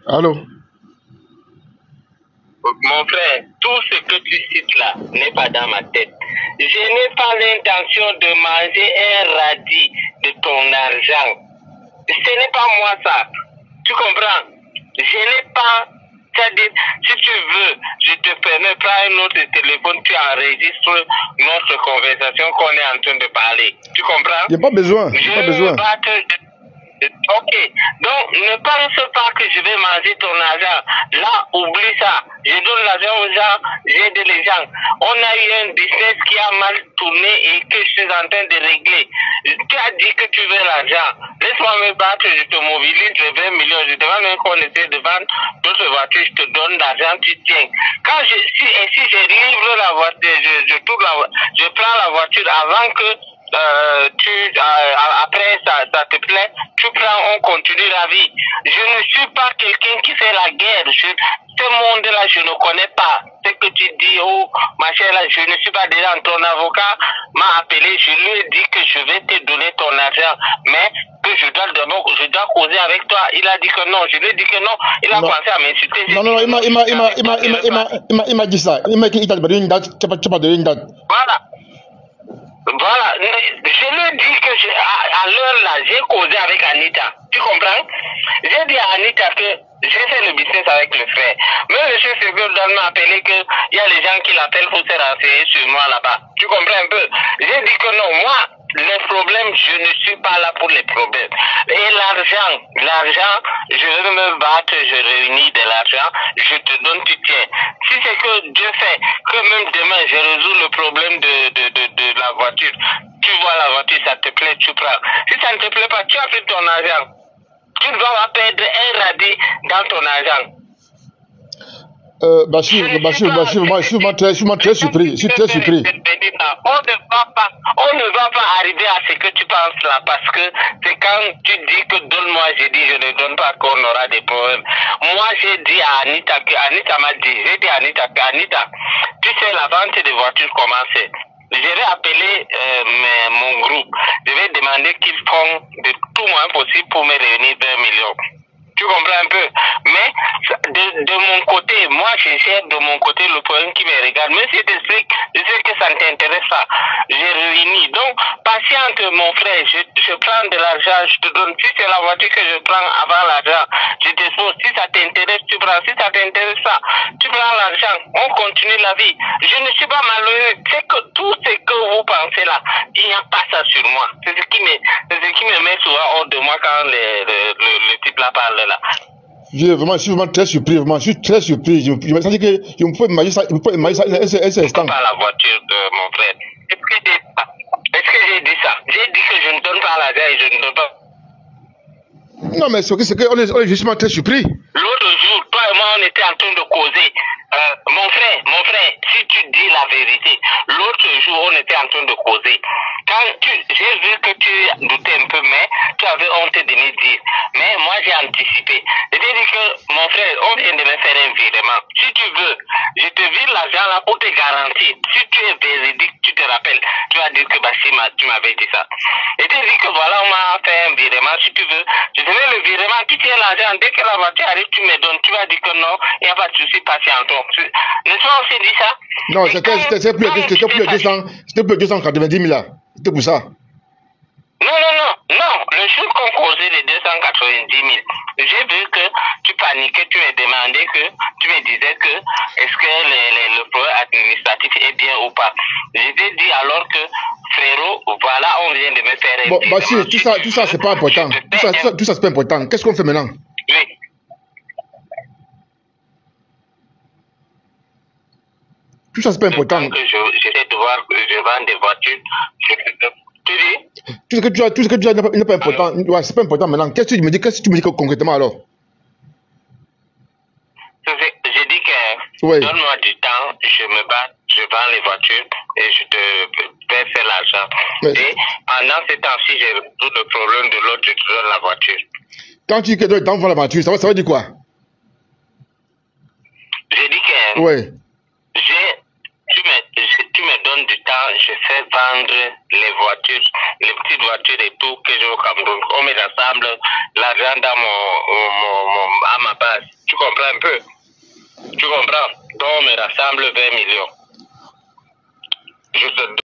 Allô? Mon frère, tout ce que tu cites là n'est pas dans ma tête. Je n'ai pas l'intention de manger un radis de ton argent. Ce n'est pas moi ça. Tu comprends? Je n'ai pas... C'est-à-dire, si tu veux, je te permets, prends un autre téléphone, tu enregistres notre conversation qu'on est en train de parler. Tu comprends? Il n'y a pas besoin. Pas besoin. Ok, donc ne pense pas que je vais manger ton argent. Là, oublie ça. Je donne l'argent aux gens, j'aide les gens. On a eu un business qui a mal tourné et que je suis en train de régler. Tu as dit que tu veux l'argent. Laisse-moi me battre, je te mobilise les 20 millions. Je demande même qu'on essaie de vendre d'autres voitures, je te donne l'argent, tu tiens. Quand si je livre la voiture, je prends la voiture avant que après ça te plaît, tu prends, on continue la vie. Je ne suis pas quelqu'un qui fait la guerre. Ce monde-là, je ne connais pas. Ce que tu dis, oh, machin là, je ne suis pas déjà. Ton avocat m'a appelé, je lui ai dit que je vais te donner ton argent, mais que je dois causer avec toi. Il a dit que non, je lui ai dit que non. Il a commencé à m'insulter. Non, il m'a dit ça. Il t'a donné une date, tu n'as pas donné une date. Voilà, je lui dis que à l'heure là, j'ai causé avec Anita. Tu comprends? J'ai dit à Anita que j'ai fait le business avec le frère. Même le chef Ségur m'a appelé qu'il y a les gens qui l'appellent pour se renseigner sur moi là-bas. Tu comprends un peu? J'ai dit que non, moi, les problèmes, je ne suis pas là pour les problèmes. Et l'argent, je vais me battre, je réunis de l'argent, je te donne, tu tiens. Si c'est que Dieu fait que même demain, je résous le problème de la voiture, tu vois la voiture, ça te plaît, tu prends. Si ça ne te plaît pas, tu as pris ton argent. Tu ne vas pas perdre un radis dans ton argent. Bachir, moi, je suis très surpris. Je suis très surpris. On ne va pas arriver à ce que tu penses là, parce que c'est quand tu dis que donne-moi, j'ai dit je ne donne pas qu'on aura des problèmes. Moi, j'ai dit à Anita, m'a dit, j'ai dit à Anita, tu sais, la vente des voitures commence. Je vais appeler mon groupe. Je vais demander qu'ils font de tout moyen possible pour me réunir 20 millions. Tu comprends un peu? Mais de mon côté, moi je cherche de mon côté le problème qui me regarde. Mais si je t'explique, je sais que ça ne t'intéresse pas. J'ai réuni. Donc, patiente mon frère, je prends de l'argent, je te donne. Si c'est la voiture que je prends avant l'argent, je t'expose. Si ça t'intéresse, tu prends. Si ça t'intéresse pas, tu prends l'argent. On continue la vie. Je ne suis pas malheureux. C'est que tout ce que vous pensez là, il n'y a pas ça sur moi. C'est ce qui me met souvent hors de moi quand le type là parle là. Je suis vraiment très surpris. Je suis très surpris. Je me sens que je me peux imaginer ça. Je me peux imaginer ça un instant. Pas la voiture de mon frère. Est-ce que j'ai dit ça? J'ai dit que je ne donne pas l'argent et je ne donne pas. Non, mais c'est que on est justement très surpris. L'autre jour, toi et moi, on était en train de causer. Mon frère, si tu dis la vérité, l'autre jour, on était en train de causer. J'ai vu que tu doutais un peu, mais tu avais honte de me dire. Mais moi, j'ai anticipé. C'est-à-dire que, mon frère, on vient de me faire un virement. Si tu veux, je te vire l'argent là pour te garantir. Si tu es véridique, tu te rappelles, tu vas dire que Bassima, tu m'avais dit ça. Et tu dis que voilà, on m'a fait un virement. Si tu veux, je te mets le virement, tu tiens l'argent. Dès que la voiture arrive, tu me donnes. Tu vas dire que non, il n'y a pas de souci, patientons. N'est-ce pas aussi dit ça? Non, c'était plus de 290 000 là. C'était pour ça. Non. Le jour qu'on causait les 290 000, j'ai vu que tu paniquais, tu me demandais tu me disais que est-ce que le problème administratif est bien ou pas. Je t'ai dit alors que frérot, voilà, on vient de me faire un bon, Bachir, tout ça c'est pas important. Tout ça c'est pas important. Qu'est-ce qu'on fait maintenant? Oui. Tout ça c'est pas important. J'essaie de voir que je vends des voitures. Tu dis? Tout ce que tu as n'est pas important. Ouais, c'est pas important maintenant. Qu'est-ce que tu me dis concrètement alors? Je dis que donne-moi du temps, je me bats, je vends les voitures et je te fais faire l'argent. Et pendant ce temps-ci, j'ai tout le problème de l'autre, je te donne la voiture. Quand tu dis que tu vends la voiture, ça veut dire quoi? Je dis que ouais. Tu me donnes du temps, je fais vendre les voitures, les petites voitures et tout que j'ai au Cameroun. On me rassemble l'argent dans à ma base. Tu comprends un peu? Tu comprends? Donc, on me rassemble 20 millions. Je te